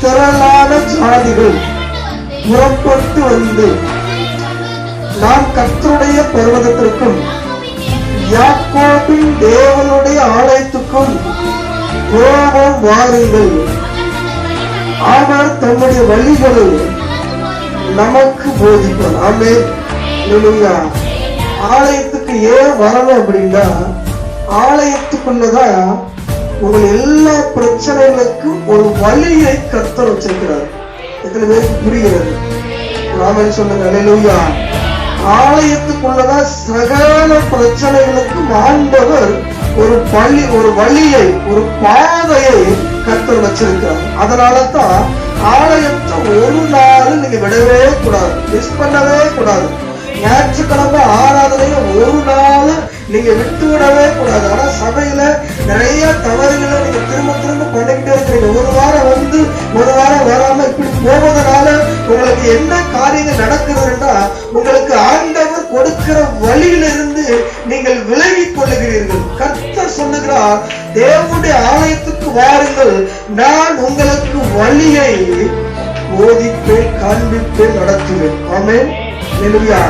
திரளான ஜாதிகள் புறப்பட்டு வந்து நாம் கர்த்தருடைய பர்வதத்திற்கும் யாக்கோபின் தேவனுடைய ஆலயத்துக்கும் கோபம் வாருங்கள். அவர் தம்முடைய வழிகளை நமக்கு போதிப்பார். ஆமென். அல்லேலூயா. ஆலயத்துக்கு ஏன் வரணும் அப்படின்னா, ஆலயத்துக்குள்ளதான் உங்கள் எல்லா பிரச்சனைகளுக்கும் ஒரு வழியை கர்த்தர் வச்சிருக்கிறார். எத்தனை பேருக்கு புரிகிறது? ஆமென் சொல்லுங்க. அல்லேலூயா. ஆலயத்துக்குள்ளதான் சகல பிரச்சனைகளுக்கும் ஆண்டவர் ஒரு வழியை, ஒரு பாதையை கர்த்தர் வச்சிருக்கிறார். அதனாலதான் ஆலயத்தை ஒரு நாள் நீங்க விடவே கூடாது, மிஸ் பண்ணவே கூடாது. ஞாயிற்றுக்கிழமை ஆராதனைய ஒரு நாள் நீங்க விட்டு விடவே கூடாது. ஆனா சபையில நிறைய தவறுகளை நீங்க திரும்ப திரும்ப பண்ணிக்கிட்டே இருக்கிறீங்க. ஒரு வாரம் வந்து ஒரு வாரம் வராம இப்படி போவதனால உங்களுக்கு என்ன காரியங்கள் நடக்கிறதுன்னா, உங்களுக்கு ஆண்டவர் கொடுக்கிற வழியிலிருந்து நீங்கள் விலகி கொள்ளுகிறீர்கள். கர்த்தர் சொல்லுகிறார், தேவனுடைய ஆலயத்துக்கு வாருங்கள், நான் உங்களுக்கு வழியை போதிப்பேன், காண்பிப்பேன், நடத்துவேன். ஆமென். Hallelujah.